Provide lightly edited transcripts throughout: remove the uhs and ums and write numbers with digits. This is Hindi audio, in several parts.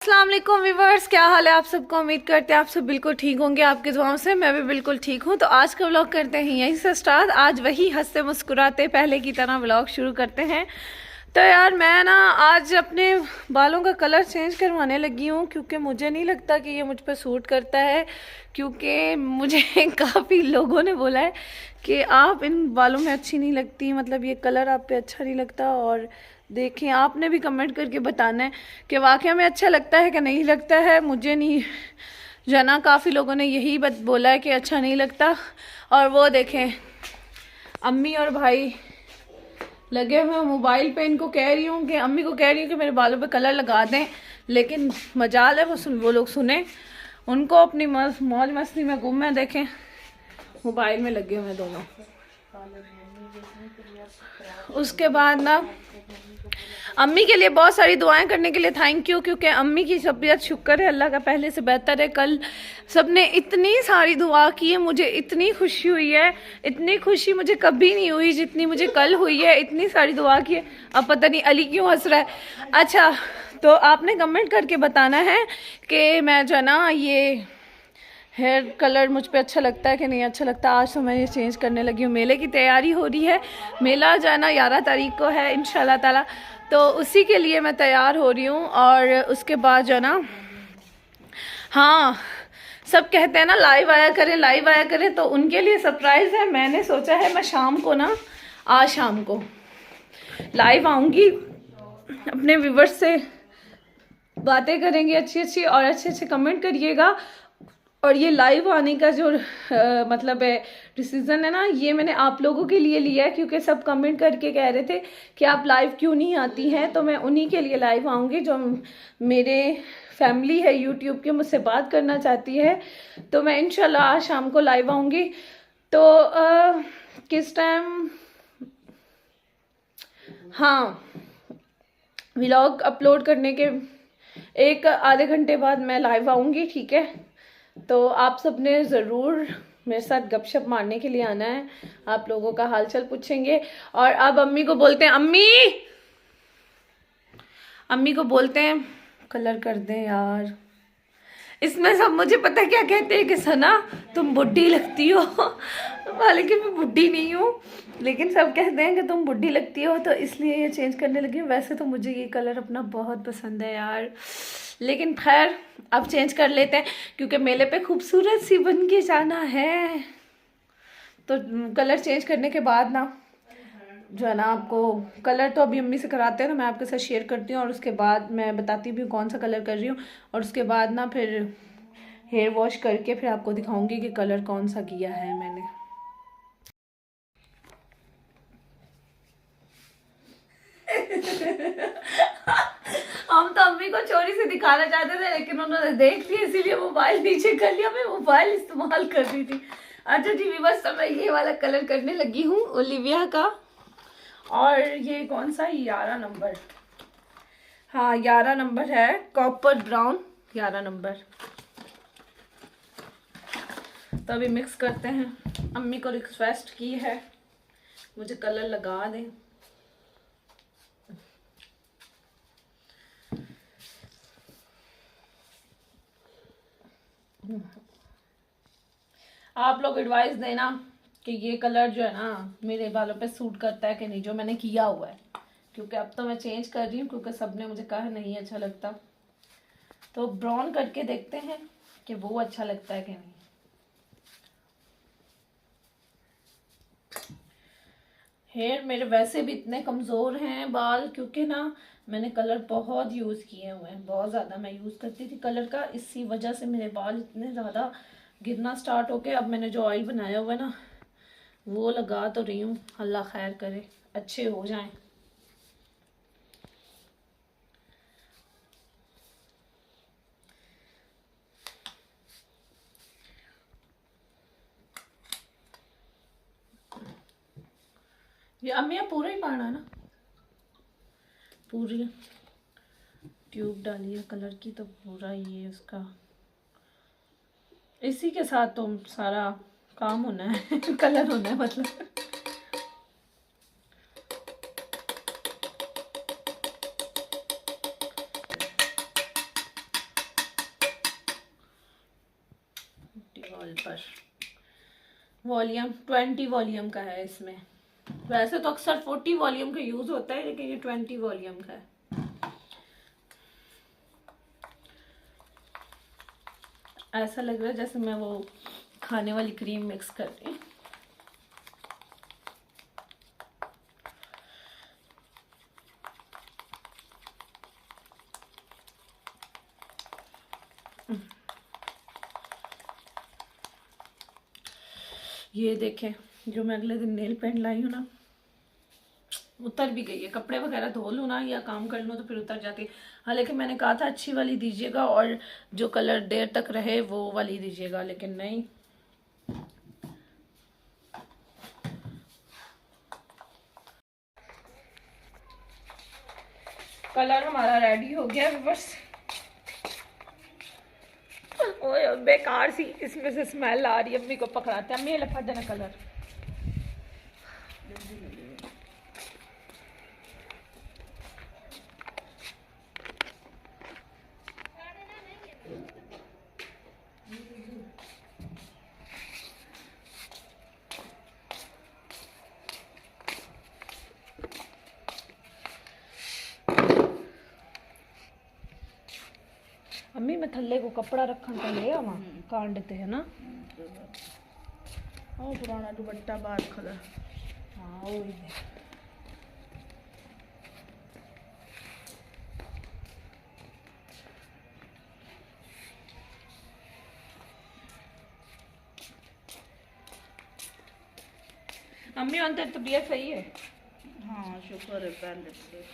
अस्सलाम वालेकुम व्यूवर्स, क्या हाल है आप सबको। उम्मीद करते हैं आप सब बिल्कुल ठीक होंगे आपके दुआओं से। मैं भी बिल्कुल ठीक हूँ। तो आज का व्लॉग करते हैं यहीं से स्टार्ट। आज वही हंसते मुस्कुराते पहले की तरह व्लॉग शुरू करते हैं। तो यार मैं ना आज अपने बालों का कलर चेंज करवाने लगी हूँ, क्योंकि मुझे नहीं लगता कि ये मुझ पर सूट करता है। क्योंकि मुझे काफ़ी लोगों ने बोला है कि आप इन बालों में अच्छी नहीं लगती, मतलब ये कलर आप पे अच्छा नहीं लगता। और देखें, आपने भी कमेंट करके बताना है कि वाकई में अच्छा लगता है कि नहीं लगता है। मुझे नहीं जाना, काफ़ी लोगों ने यही बोला है कि अच्छा नहीं लगता। और वो देखें, अम्मी और भाई लगे हुए मोबाइल पे। इनको कह रही हूँ कि अम्मी को कह रही हूँ कि मेरे बालों पे कलर लगा दें, लेकिन मजाल है वो लोग सुने। उनको अपनी मौज मस्ती में गुम है। देखें मोबाइल में लगे हुए दोनों। उसके बाद ना अम्मी के लिए बहुत सारी दुआएं करने के लिए थैंक यू, क्योंकि अम्मी की तबीयत शुक्र है अल्लाह का पहले से बेहतर है। कल सबने इतनी सारी दुआ की है, मुझे इतनी खुशी हुई है। इतनी खुशी मुझे कभी नहीं हुई जितनी मुझे कल हुई है। इतनी सारी दुआ की है। अब पता नहीं अली क्यों हंस रहा है। अच्छा, तो आपने कमेंट करके बताना है कि मैं जो है ना ये हेयर कलर मुझ पे अच्छा लगता है कि नहीं अच्छा लगता। आज तो मैं ये चेंज करने लगी हूँ। मेले की तैयारी हो रही है। मेला जो है ना 11 तारीख को है इंशाल्लाह ताला, तो उसी के लिए मैं तैयार हो रही हूँ। और उसके बाद जो है ना, हाँ, सब कहते हैं ना लाइव आया करें, तो उनके लिए सरप्राइज़ है। मैंने सोचा है मैं शाम को ना, आज शाम को लाइव आऊँगी, अपने व्यूवर्स से बातें करेंगे अच्छी अच्छी, और अच्छे अच्छे कमेंट करिएगा। और ये लाइव आने का जो मतलब है डिसीज़न है ना, ये मैंने आप लोगों के लिए लिया है, क्योंकि सब कमेंट करके कह रहे थे कि आप लाइव क्यों नहीं आती हैं। तो मैं उन्हीं के लिए लाइव आऊँगी जो मेरे फैमिली है यूट्यूब के, मुझसे बात करना चाहती है। तो मैं इंशाल्लाह आज शाम को लाइव आऊँगी। तो किस टाइम, हाँ, व्लॉग अपलोड करने के एक आधे घंटे बाद मैं लाइव आऊँगी, ठीक है। तो आप सब ने ज़रूर मेरे साथ गपशप मारने के लिए आना है। आप लोगों का हालचाल पूछेंगे। और अब अम्मी को बोलते हैं, अम्मी को बोलते हैं कलर कर दें यार। इसमें सब मुझे पता है क्या कहते हैं कि सना तुम बुढ़ी लगती हो। हालांकि मैं बुढ़ी नहीं हूँ, लेकिन सब कहते हैं कि तुम बुढ़ी लगती हो, तो इसलिए ये चेंज करने लगी हूँ। वैसे तो मुझे ये कलर अपना बहुत पसंद है यार, लेकिन खैर अब चेंज कर लेते हैं, क्योंकि मेले पे खूबसूरत सी बन के जाना है। तो कलर चेंज करने के बाद ना जो है ना, आपको कलर तो अभी अम्मी से कराते हैं ना, मैं आपके साथ शेयर करती हूँ। और उसके बाद मैं बताती भी हूँ कौन सा कलर कर रही हूँ। और उसके बाद ना फिर हेयर वॉश करके फिर आपको दिखाऊंगी कि कलर कौन सा किया है मैंने। हम तो अम्मी को चोरी से दिखाना चाहते थे, लेकिन उन्होंने देख लिया, इसीलिए मोबाइल नीचे कर लिया। मैं मोबाइल इस्तेमाल कर रही थी। अच्छा जी, बस तो मैं ये वाला कलर करने लगी हूँ ओलिविया का। और ये कौन सा, 11 नंबर, हाँ 11 नंबर है, कॉपर ब्राउन 11 नंबर। तो अभी मिक्स करते हैं। अम्मी को रिक्वेस्ट की है मुझे कलर लगा दें। आप लोग एडवाइस देना कि ये कलर जो है ना मेरे बालों पे सूट करता है कि नहीं, जो मैंने किया हुआ है। क्योंकि अब तो मैं चेंज कर रही हूँ, क्योंकि सबने मुझे कहा नहीं अच्छा लगता। तो ब्राउन करके देखते हैं कि वो अच्छा लगता है कि नहीं। हेयर मेरे वैसे भी इतने कमज़ोर हैं बाल, क्योंकि ना मैंने कलर बहुत यूज़ किए हुए हैं, बहुत ज़्यादा मैं यूज़ करती थी कलर का। इसी वजह से मेरे बाल इतने ज़्यादा गिरना स्टार्ट हो गए। अब मैंने जो ऑयल बनाया हुआ है ना, वो लगा तो रही हूँ, अल्लाह खैर करे अच्छे हो जाएं। ये अम्मी पूरा ही पाना ना, पूरी ट्यूब डाली है कलर की, तो पूरा ये उसका इसी के साथ तो सारा काम होना है। कलर होना है मतलब। वॉल पर। वॉल्यूम 20 वॉल्यूम का है इसमें। वैसे तो अक्सर 40 वॉल्यूम का यूज होता है, लेकिन ये 20 वॉल्यूम का है। ऐसा लग रहा है जैसे मैं वो खाने वाली क्रीम मिक्स कर रही हूँ। ये देखें, जो मैं अगले दिन नेल पेंट लाई हूँ ना, उतर भी गई है। कपड़े वगैरह धो लूँ ना या काम कर लूँ तो फिर उतर जाती है। हालांकि मैंने कहा था अच्छी वाली दीजिएगा और जो कलर देर तक रहे वो वाली दीजिएगा, लेकिन नहीं। कलर हमारा रेडी हो गया बस। ओए बेकार सी इसमें से स्मेल आ रही है। अम्मी को पकड़ाते हैं, अम्मी लफा देना कलर। अम्मी मैं थल्ले को कपड़ा रखन तो ले आवा कांडते है ना। ओ पुराना दुपट्टा बाहर खड़ा। हाँ वही है। अम्मी अंदर तबीयत सही है? हाँ शुक्र है पहले से।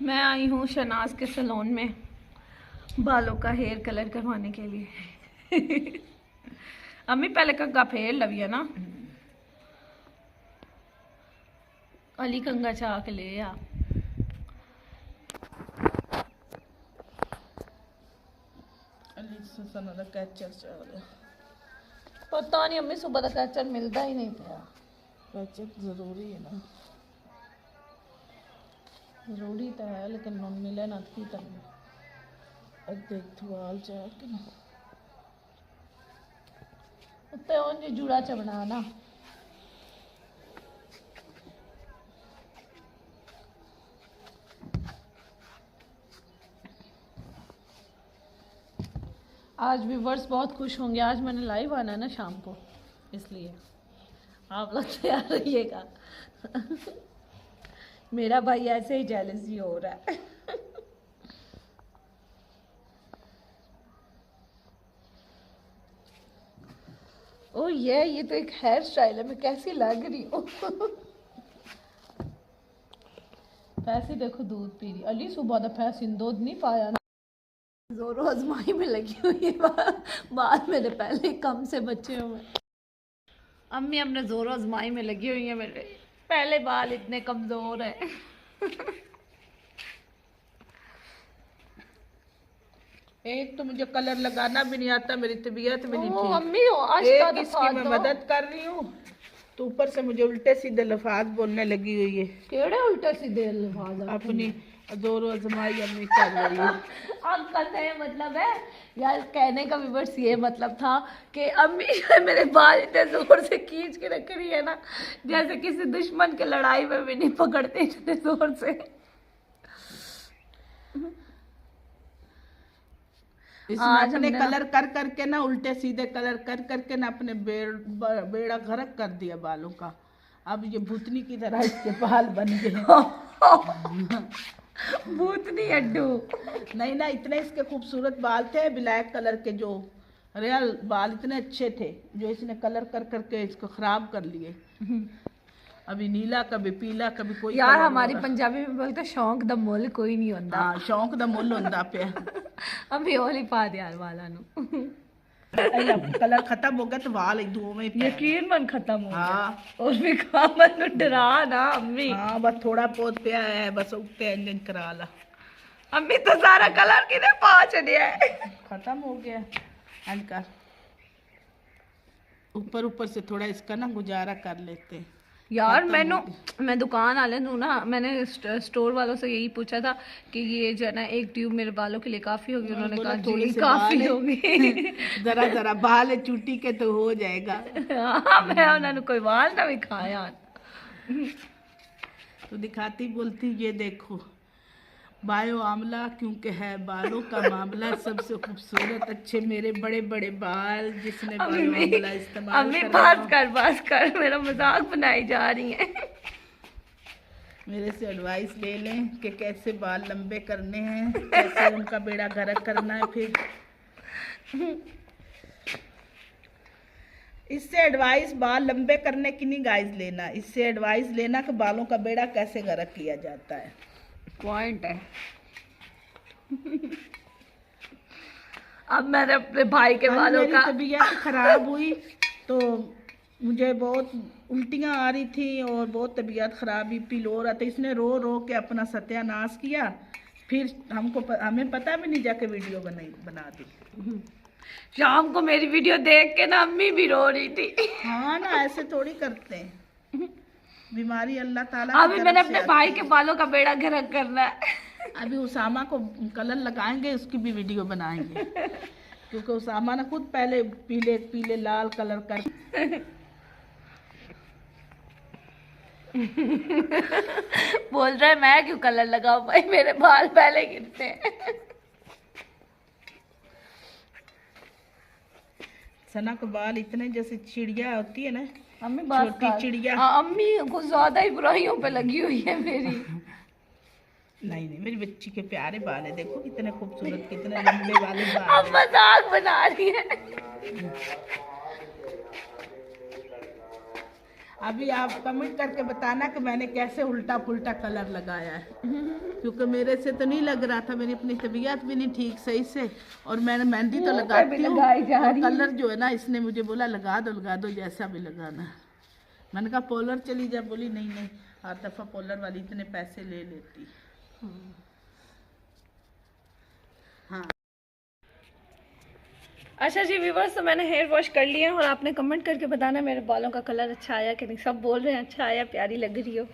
मैं आई हूँ शनाज के सैलून में बालों का हेयर कलर करवाने के लिए। अम्मी पहले कंगा फेर लवी है ना, अली कंगा चाह के ले आ। अली से सना दा कैचर चल। पता नहीं अम्मी सुबह तक कैचर मिलता ही नहीं था। कैचर जरूरी है ना। जरूरी तो है लेकिन मिले ना की करना। अब देख थवाल चाह के ना उत्ते उन जी जुड़ा च बनाना। आज व्यूवर्स बहुत खुश होंगे। आज मैंने लाइव आना है ना शाम को, इसलिए आप लोग तैयार रहिएगा। मेरा भाई ऐसे ही जेलसी हो रहा है। ओ ये तो एक हेयर स्टाइल है। मैं कैसी लग रही हूँ। पैसे देखो दूध पी रही अली सुबह दा पैसे दूध नहीं पाया ना। जोरों आजमाई में लगी हुई है। बाद मेरे पहले कम से बच्चे हुए। अम्मी हमने जोरों आजमाई में लगी हुई है। मेरे पहले बाल इतने कमजोर है। एक तो मुझे कलर लगाना भी नहीं आता, मेरी तबीयत भी नहीं ठीक। अम्मी आज एक इसकी मैं मदद कर रही हूँ तो ऊपर से मुझे उल्टे सीधे लफ्ज बोलने लगी हुई है। केड़े उल्टे सीधे लफ्ज? अपनी जोर आजमाई अम्मी कर रही है। आपका सही मतलब है यार, कहने का विवर्स ये मतलब था कि अम्मी मेरे बाल इतने जोर से खींच के रख रही है ना, जैसे किसी दुश्मन के लड़ाई में भी नहीं पकड़ते इतने जोर से। आज अपने कलर कर करके ना, उल्टे सीधे कलर कर करके ना अपने बेड़ा गर्क कर दिया बालों का। अब ये भूतनी की तरह इसके बाल बन गए। भूतनी अड्डू नहीं ना, इतने इसके खूबसूरत बाल थे ब्लैक कलर के, जो रियल बाल इतने अच्छे थे, जो इसने कलर कर करके इसको खराब कर लिए। अभी नीला कभी पीला कभी कोई यार हमारी पंजाबी में बोलते शौक दा मुल कोई नहीं होता। हाँ शौक दा मुल होता पे। अभी होली पा दे यार वाला नु। कलर खत्म हो गया तो वाल दो में यकीन मन खत्म हो गया। हाँ और भी मन डरा ना अम्मी। हाँ बस थोड़ा बहुत पिया है, बस उगते इंजन करा ला। अम्मी तो सारा कलर किने पा छड़िया है। खत्म हो गया। इनका ऊपर ऊपर से थोड़ा इसका ना गुजारा कर लेते। यार खत्म मैं दुकान वाले हूँ ना, मैंने स्टोर वालों से यही पूछा था कि ये जो है ना एक ट्यूब मेरे बालों के लिए काफी होगी, उन्होंने बोला कहा थोड़े जी से काफी बाल है। होगी। जरा जरा बाल है चूटी के तो हो जाएगा। हाँ, मैं उन्होंने कोई बाल ना दिखाया। तो दिखाती बोलती ये देखो बायो आमला क्योंकि है बालों का मामला सबसे खूबसूरत अच्छे मेरे बड़े बड़े बाल जिसने बायो आमला इस्तेमाल अम्मी करा बस कर मेरा मजाक बनाई जा रही है। मेरे से एडवाइस ले लें कि कैसे बाल लंबे करने हैं, कैसे उनका बेड़ा गर्क करना है। फिर इससे एडवाइस बाल लंबे करने की नहीं गाइस लेना, इससे एडवाइस लेना कि बालों का बेड़ा कैसे गर्क किया जाता है। पॉइंट है। अब मैंने अपने भाई के बालों मेरी का तबीयत खराब हुई तो मुझे बहुत उल्टियाँ आ रही थी और बहुत तबीयत खराब बीपी लो रहा था। इसने रो रो के अपना सत्यानाश किया, फिर हमें पता भी नहीं जाके वीडियो बना दी। शाम को मेरी वीडियो देख के ना अम्मी भी रो रही थी। हाँ ना, ऐसे थोड़ी करते हैं, बीमारी अल्लाह ताला की अभी तरफ मैंने से अपने आती भाई है। के बालों का बेड़ा गर्क करना है। अभी उसामा को कलर लगाएंगे, उसकी भी वीडियो बनाएंगे क्योंकि उसामा ने खुद पहले पीले पीले लाल कलर कर बोल रहा है मैं क्यों कलर लगाऊं भाई, मेरे बाल पहले गिरते हैं। सना के बाल इतने जैसे चिड़िया होती है ना, अम्मी छोटी चिड़िया। हाँ, अम्मी कुछ ज्यादा ही बुराइयों पे लगी हुई है मेरी। नहीं नहीं, मेरी बच्ची के प्यारे बाल है, देखो कितने खूबसूरत कितने लंबे वाले बाल अब हैं। मजाक बना रही है। अभी आप कमेंट करके बताना कि मैंने कैसे उल्टा पुल्टा कलर लगाया है, क्योंकि मेरे से तो नहीं लग रहा था, मेरी अपनी तबीयत भी नहीं ठीक सही से, और मैंने मेहंदी तो लगाती हूँ और कलर जो है ना इसने मुझे बोला लगा दो जैसा भी लगाना। मैंने कहा पोलर चली जा, बोली नहीं नहीं हर दफ़ा पोलर वाली इतने पैसे ले लेती। हाँ अच्छा जी व्यूवर्स, तो मैंने हेयर वॉश कर लिया और आपने कमेंट करके बताना मेरे बालों का कलर अच्छा आया कि नहीं। सब बोल रहे हैं अच्छा आया, प्यारी लग रही हो,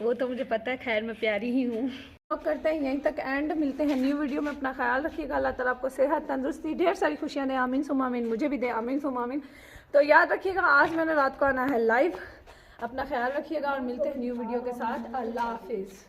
वो तो मुझे पता है, खैर मैं प्यारी ही हूँ। तो करते हैं यहीं तक एंड, मिलते हैं न्यू वीडियो में। अपना ख्याल रखिएगा, अल्लाह ताला आपको सेहत तंदुरुस्ती ढेर सारी खुशियाँ दे, आमीन सुम आमीन, मुझे भी दे आमीन सुम आमीन। तो याद रखिएगा आज मैंने रात को आना है लाइव। अपना ख्याल रखिएगा और मिलते हैं न्यू वीडियो के साथ। अल्लाह हाफिज़।